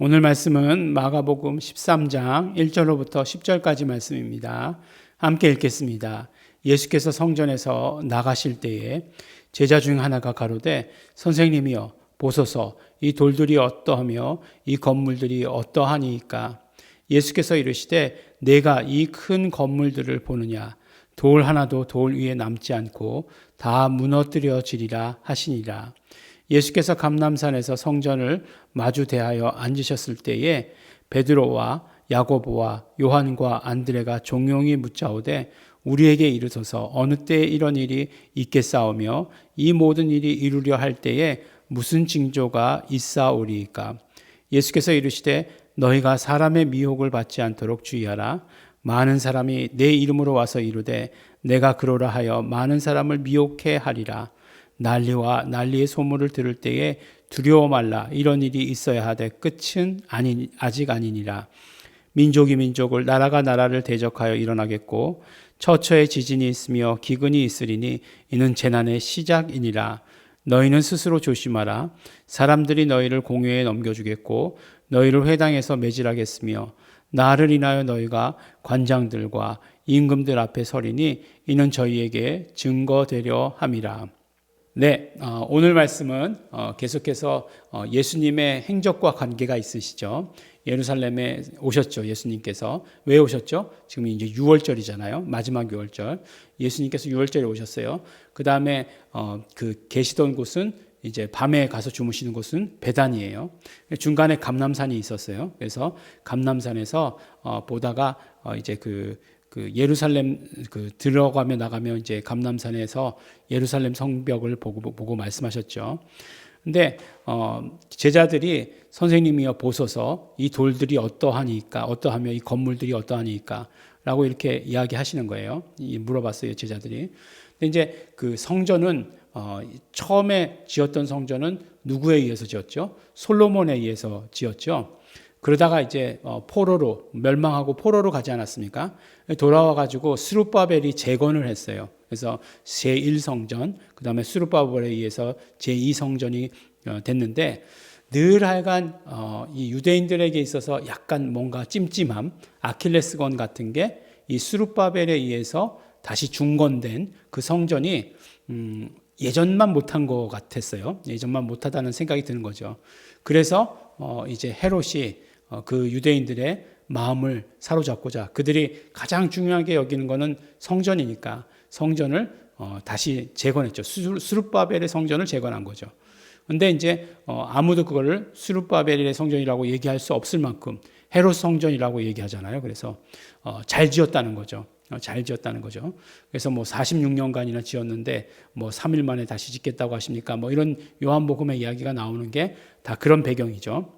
오늘 말씀은 마가복음 13장 1절로부터 10절까지 말씀입니다. 함께 읽겠습니다. 예수께서 성전에서 나가실 때에 제자 중 하나가 가로되 선생님이여 보소서 이 돌들이 어떠하며 이 건물들이 어떠하니이까. 예수께서 이르시되 내가 이 큰 건물들을 보느냐. 돌 하나도 돌 위에 남지 않고 다 무너뜨려지리라 하시니라. 예수께서 감람산에서 성전을 마주 대하여 앉으셨을 때에 베드로와 야고보와 요한과 안드레가 종용이 묻자오되 우리에게 이르소서 어느 때에 이런 일이 있겠사오며 이 모든 일이 이루려 할 때에 무슨 징조가 있사오리이까. 예수께서 이르시되 너희가 사람의 미혹을 받지 않도록 주의하라. 많은 사람이 내 이름으로 와서 이르되 내가 그러라 하여 많은 사람을 미혹해 하리라. 난리와 난리의 소문을 들을 때에 두려워 말라. 이런 일이 있어야 하되 끝은 아직 아니니라. 민족이 민족을 나라가 나라를 대적하여 일어나겠고 처처에 지진이 있으며 기근이 있으리니 이는 재난의 시작이니라. 너희는 스스로 조심하라. 사람들이 너희를 공회에 넘겨주겠고 너희를 회당에서 매질하겠으며 나를 인하여 너희가 관장들과 임금들 앞에 서리니 이는 저희에게 증거되려 함이라. 네, 오늘 말씀은 계속해서 예수님의 행적과 관계가 있으시죠. 예루살렘에 오셨죠. 예수님께서. 왜 오셨죠? 지금 이제 6월절이잖아요. 마지막 6월절. 예수님께서 6월절에 오셨어요. 그 다음에 그 계시던 곳은 이제 밤에 가서 주무시는 곳은 베단이에요. 중간에 감람산이 있었어요. 그래서 감람산에서 보다가 이제 그 예루살렘 들어가며 나가며 이제 감람산에서 예루살렘 성벽을 보고 말씀하셨죠. 근데 제자들이 선생님이여 보소서 이 돌들이 어떠하며 이 건물들이 어떠하니까라고 이렇게 이야기하시는 거예요. 물어봤어요, 제자들이. 근데 이제 그 성전은 처음에 지었던 성전은 누구에 의해서 지었죠? 솔로몬에 의해서 지었죠. 그러다가 이제 멸망하고 포로로 가지 않았습니까? 돌아와 가지고 스룹바벨이 재건을 했어요. 그래서 제1성전, 그다음에 스룹바벨에 의해서 제2성전이 됐는데 늘 하여간 이 유대인들에게 있어서 약간 뭔가 찜찜함, 아킬레스건 같은 게 이 스룹바벨에 의해서 다시 중건된 그 성전이 예전만 못한 것 같았어요. 예전만 못하다는 생각이 드는 거죠. 그래서 이제 헤롯이 그 유대인들의 마음을 사로잡고자 그들이 가장 중요하게 여기는 것은 성전이니까 성전을 다시 재건했죠. 스룹바벨의 성전을 재건한 거죠. 근데 이제 아무도 그거를 스룹바벨의 성전이라고 얘기할 수 없을 만큼 헤롯 성전이라고 얘기하잖아요. 그래서 잘 지었다는 거죠. 잘 지었다는 거죠. 그래서 뭐 46년간이나 지었는데 뭐 3일 만에 다시 짓겠다고 하십니까? 뭐 이런 요한복음의 이야기가 나오는 게 다 그런 배경이죠.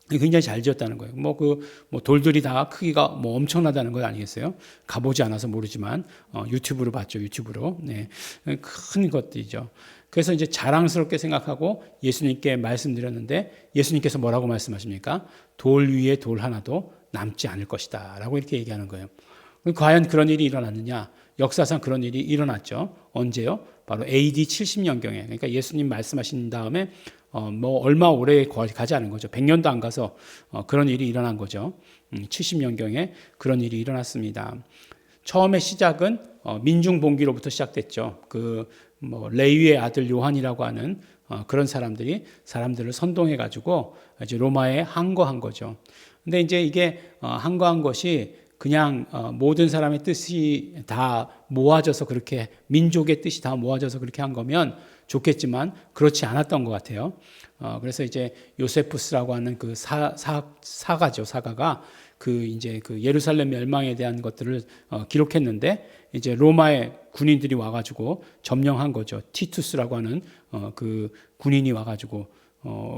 굉장히 잘 지었다는 거예요. 뭐 돌들이 다 크기가 뭐 엄청나다는 것 아니겠어요? 가보지 않아서 모르지만 유튜브로 봤죠. 유튜브로. 네. 큰 것들이죠. 그래서 이제 자랑스럽게 생각하고 예수님께 말씀드렸는데 예수님께서 뭐라고 말씀하십니까? 돌 위에 돌 하나도 남지 않을 것이다 라고 이렇게 얘기하는 거예요. 과연 그런 일이 일어났느냐? 역사상 그런 일이 일어났죠. 언제요? 바로 AD 70년경에. 그러니까 예수님 말씀하신 다음에 뭐 얼마 오래 가지 않은 거죠. 100년도 안 가서 그런 일이 일어난 거죠. 70년경에 그런 일이 일어났습니다. 처음에 시작은 민중봉기로부터 시작됐죠. 레위의 아들 요한이라고 하는 그런 사람들을 선동해 가지고 이제 로마에 항거한 거죠. 근데 이제 이게 항거한 것이 그냥 모든 사람의 뜻이 다 모아져서 그렇게 민족의 뜻이 다 모아져서 그렇게 한 거면 좋겠지만 그렇지 않았던 것 같아요. 그래서 이제 요세푸스라고 하는 그 사가죠. 사가가 이제 예루살렘 멸망에 대한 것들을 기록했는데 이제 로마의 군인들이 와가지고 점령한 거죠. 티투스라고 하는 그 군인이 와가지고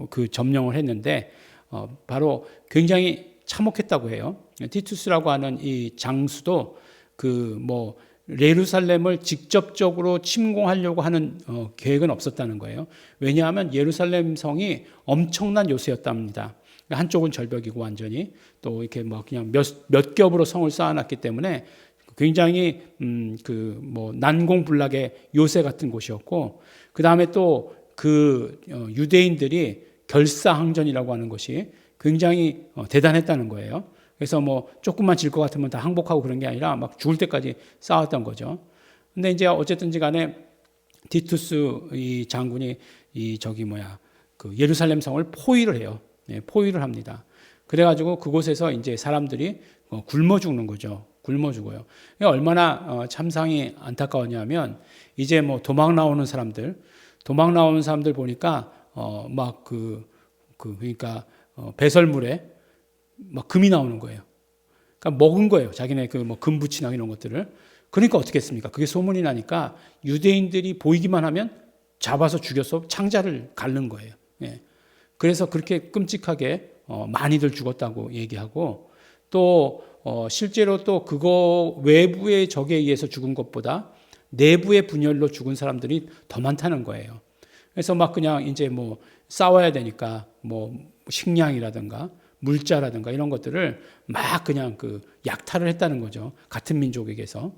그 점령을 했는데 바로 굉장히 참혹했다고 해요. 티투스라고 하는 이 장수도 예루살렘을 직접적으로 침공하려고 하는 계획은 없었다는 거예요. 왜냐하면 예루살렘 성이 엄청난 요새였답니다. 한쪽은 절벽이고 완전히 또 이렇게 그냥 몇 겹으로 성을 쌓아놨기 때문에 굉장히 난공불락의 요새 같은 곳이었고 그 다음에 또 유대인들이 결사항전이라고 하는 것이 굉장히 대단했다는 거예요. 그래서 뭐 조금만 질 것 같으면 다 항복하고 그런 게 아니라 막 죽을 때까지 싸웠던 거죠. 근데 이제 어쨌든지 간에 티투스 이 장군이 그 예루살렘 성을 포위를 해요. 포위를 합니다. 그래가지고 그곳에서 이제 사람들이 굶어 죽는 거죠. 굶어 죽어요. 얼마나 참상이 안타까웠냐면 이제 뭐 도망 나오는 사람들 보니까 그러니까 배설물에 막 금이 나오는 거예요. 그러니까 먹은 거예요. 자기네 그 뭐 금부치나 이런 것들을. 그러니까 어떻게 했습니까? 그게 소문이 나니까 유대인들이 보이기만 하면 잡아서 죽여서 창자를 갈는 거예요. 예. 그래서 그렇게 끔찍하게 많이들 죽었다고 얘기하고 또 실제로 또 그거 외부의 적에 의해서 죽은 것보다 내부의 분열로 죽은 사람들이 더 많다는 거예요. 그래서 막 그냥 이제 뭐 싸워야 되니까 뭐 식량이라든가 물자라든가 이런 것들을 막 그냥 그 약탈을 했다는 거죠. 같은 민족에게서.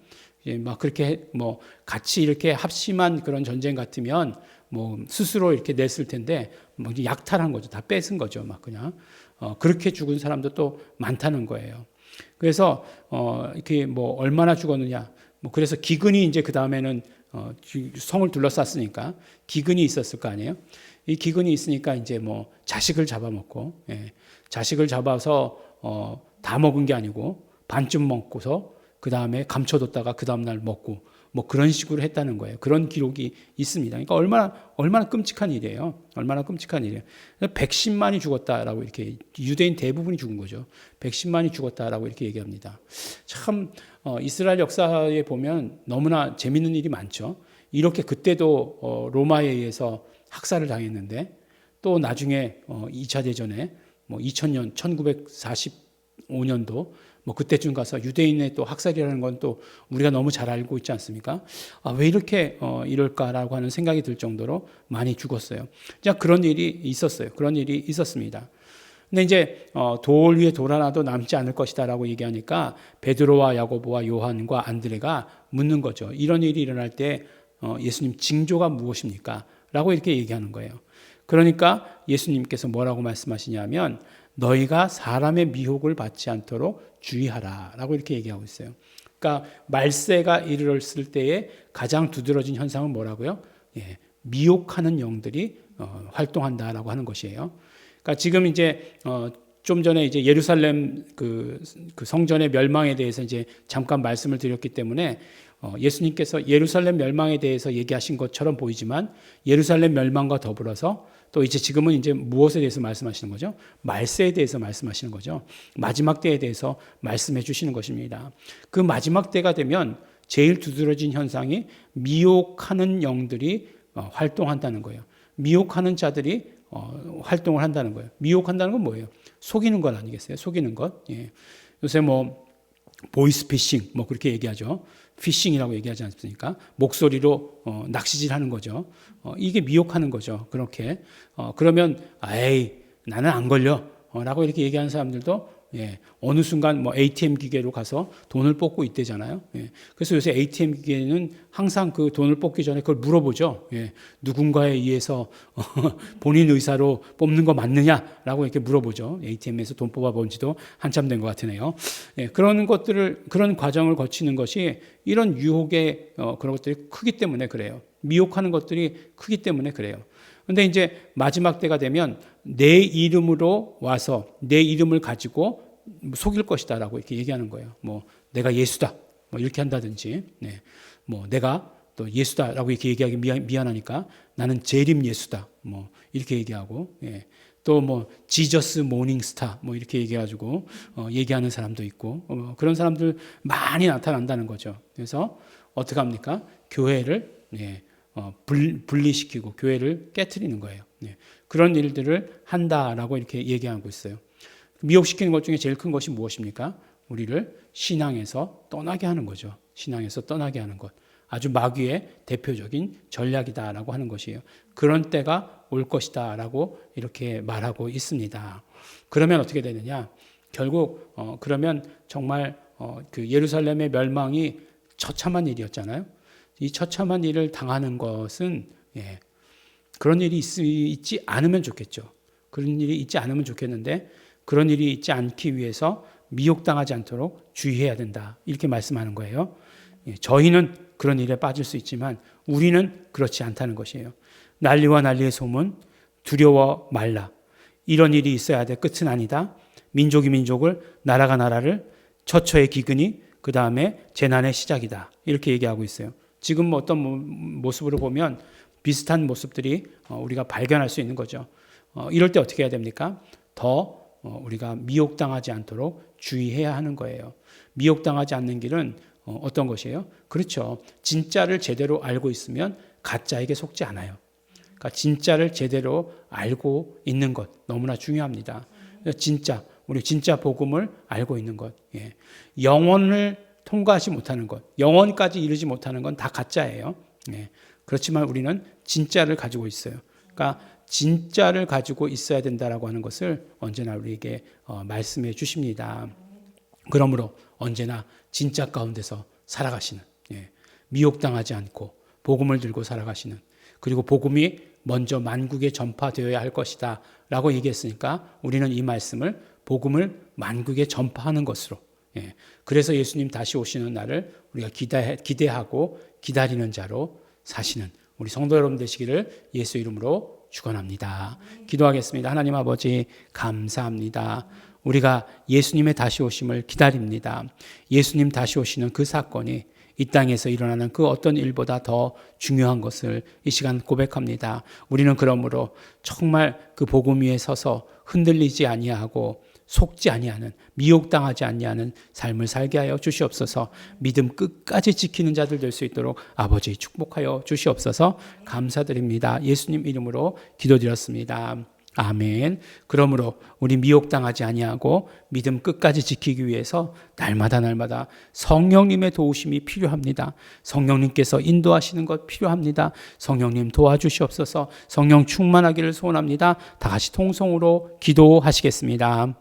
막 그렇게 뭐 같이 이렇게 합심한 그런 전쟁 같으면 뭐 스스로 이렇게 냈을 텐데 뭐 약탈한 거죠. 다 뺏은 거죠. 막 그냥. 그렇게 죽은 사람도 또 많다는 거예요. 그래서 이렇게 뭐 얼마나 죽었느냐. 뭐 그래서 기근이 이제 그 다음에는 성을 둘러쌌으니까 기근이 있었을 거 아니에요. 이 기근이 있으니까 이제 뭐 자식을 잡아먹고, 자식을 잡아서 다 먹은 게 아니고 반쯤 먹고서 그 다음에 감춰뒀다가 그 다음 날 먹고 뭐 그런 식으로 했다는 거예요. 그런 기록이 있습니다. 그러니까 얼마나 끔찍한 일이에요. 얼마나 끔찍한 일이에요. 110만이 죽었다라고 이렇게 유대인 대부분이 죽은 거죠. 110만이 죽었다라고 이렇게 얘기합니다. 참 이스라엘 역사에 보면 너무나 재밌는 일이 많죠. 이렇게 그때도 로마에 의해서 학살을 당했는데 또 나중에 2차 대전에 뭐 2000년 1945년도 뭐 그때쯤 가서 유대인의 또 학살이라는 건 또 우리가 너무 잘 알고 있지 않습니까? 왜 이렇게 이럴까라고 하는 생각이 들 정도로 많이 죽었어요. 자, 그런 일이 있었어요. 그런 일이 있었습니다. 근데 이제 돌 위에 돌 하나도 남지 않을 것이다라고 얘기하니까 베드로와 야고보와 요한과 안드레가 묻는 거죠. 이런 일이 일어날 때 예수님 징조가 무엇입니까? 라고 이렇게 얘기하는 거예요. 그러니까 예수님께서 뭐라고 말씀하시냐면 너희가 사람의 미혹을 받지 않도록 주의하라 라고 이렇게 얘기하고 있어요. 그러니까 말세가 이르렀을 때에 가장 두드러진 현상은 뭐라고요? 미혹하는 영들이 활동한다라고 하는 것이에요. 그러니까 지금 이제 좀 전에 이제 예루살렘 그 성전의 멸망에 대해서 이제 잠깐 말씀을 드렸기 때문에 예수님께서 예루살렘 멸망에 대해서 얘기하신 것처럼 보이지만 예루살렘 멸망과 더불어서 또 이제 지금은 이제 무엇에 대해서 말씀하시는 거죠? 말세에 대해서 말씀하시는 거죠. 마지막 때에 대해서 말씀해 주시는 것입니다. 그 마지막 때가 되면 제일 두드러진 현상이 미혹하는 영들이 활동한다는 거예요. 미혹하는 자들이 활동을 한다는 거예요. 미혹한다는 건 뭐예요? 속이는 것 아니겠어요? 속이는 것. 예. 요새 뭐 보이스피싱 뭐 그렇게 얘기하죠. 피싱이라고 얘기하지 않습니까? 목소리로 낚시질 하는 거죠. 이게 미혹하는 거죠. 그렇게. 그러면 에이 나는 안 걸려 라고 이렇게 얘기하는 사람들도 어느 순간 뭐 ATM 기계로 가서 돈을 뽑고 있대잖아요. 그래서 요새 ATM 기계는 항상 그 돈을 뽑기 전에 그걸 물어보죠. 누군가에 의해서 본인 의사로 뽑는 거 맞느냐라고 이렇게 물어보죠. ATM에서 돈 뽑아본 지도 한참 된 것 같으네요. 그런 과정을 거치는 것이 이런 유혹의 그런 것들이 크기 때문에 그래요. 미혹하는 것들이 크기 때문에 그래요. 근데 이제 마지막 때가 되면 내 이름으로 와서 내 이름을 가지고 속일 것이다라고 이렇게 얘기하는 거예요. 뭐 내가 예수다, 뭐 이렇게 한다든지, 뭐 내가 또 예수다라고 이렇게 얘기하기 미안하니까 나는 재림 예수다, 뭐 이렇게 얘기하고, 또 뭐 지저스 모닝스타, 뭐 이렇게 얘기해가지고 얘기하는 사람도 있고, 그런 사람들 많이 나타난다는 거죠. 그래서 어떻게 합니까? 교회를 분리시키고 교회를 깨트리는 거예요. 그런 일들을 한다라고 이렇게 얘기하고 있어요. 미혹시키는 것 중에 제일 큰 것이 무엇입니까? 우리를 신앙에서 떠나게 하는 거죠. 신앙에서 떠나게 하는 것. 아주 마귀의 대표적인 전략이다라고 하는 것이에요. 그런 때가 올 것이다라고 이렇게 말하고 있습니다. 그러면 어떻게 되느냐? 결국 그러면 정말 그 예루살렘의 멸망이 처참한 일이었잖아요. 이 처참한 일을 당하는 것은 그런 일이 있지 않으면 좋겠죠. 그런 일이 있지 않으면 좋겠는데 그런 일이 있지 않기 위해서 미혹당하지 않도록 주의해야 된다. 이렇게 말씀하는 거예요. 저희는 그런 일에 빠질 수 있지만 우리는 그렇지 않다는 것이에요. 난리와 난리의 소문, 두려워 말라. 이런 일이 있어야 돼. 끝은 아니다. 민족이 민족을, 나라가 나라를, 처처의 기근이 그 다음에 재난의 시작이다. 이렇게 얘기하고 있어요. 지금 어떤 모습으로 보면 비슷한 모습들이 우리가 발견할 수 있는 거죠. 이럴 때 어떻게 해야 됩니까? 더 우리가 미혹당하지 않도록 주의해야 하는 거예요. 미혹당하지 않는 길은 어떤 것이에요? 그렇죠. 진짜를 제대로 알고 있으면 가짜에게 속지 않아요. 그러니까 진짜를 제대로 알고 있는 것 너무나 중요합니다. 진짜, 우리 진짜 복음을 알고 있는 것. 예. 영혼을 통과하지 못하는 것, 영혼까지 이르지 못하는 건 다 가짜예요. 예. 그렇지만 우리는 진짜를 가지고 있어요. 그러니까 진짜를 가지고 있어야 된다라고 하는 것을 언제나 우리에게 말씀해 주십니다. 그러므로 언제나 진짜 가운데서 살아가시는, 미혹당하지 않고 복음을 들고 살아가시는, 그리고 복음이 먼저 만국에 전파되어야 할 것이다 라고 얘기했으니까 우리는 이 말씀을 복음을 만국에 전파하는 것으로, 그래서 예수님 다시 오시는 날을 우리가 기대하고 기다리는 자로 사시는 우리 성도 여러분 되시기를 예수 이름으로 축원합니다. 기도하겠습니다. 하나님 아버지 감사합니다. 우리가 예수님의 다시 오심을 기다립니다. 예수님 다시 오시는 그 사건이 이 땅에서 일어나는 그 어떤 일보다 더 중요한 것을 이 시간 고백합니다. 우리는 그러므로 정말 그 복음 위에 서서 흔들리지 아니하고 속지 아니하는, 미혹당하지 아니하는 삶을 살게 하여 주시옵소서. 믿음 끝까지 지키는 자들 될 수 있도록 아버지 축복하여 주시옵소서. 감사드립니다. 예수님 이름으로 기도드렸습니다. 아멘. 그러므로 우리 미혹당하지 아니하고 믿음 끝까지 지키기 위해서 날마다 성령님의 도우심이 필요합니다. 성령님께서 인도하시는 것 필요합니다. 성령님 도와주시옵소서. 성령 충만하기를 소원합니다. 다 같이 통성으로 기도하시겠습니다.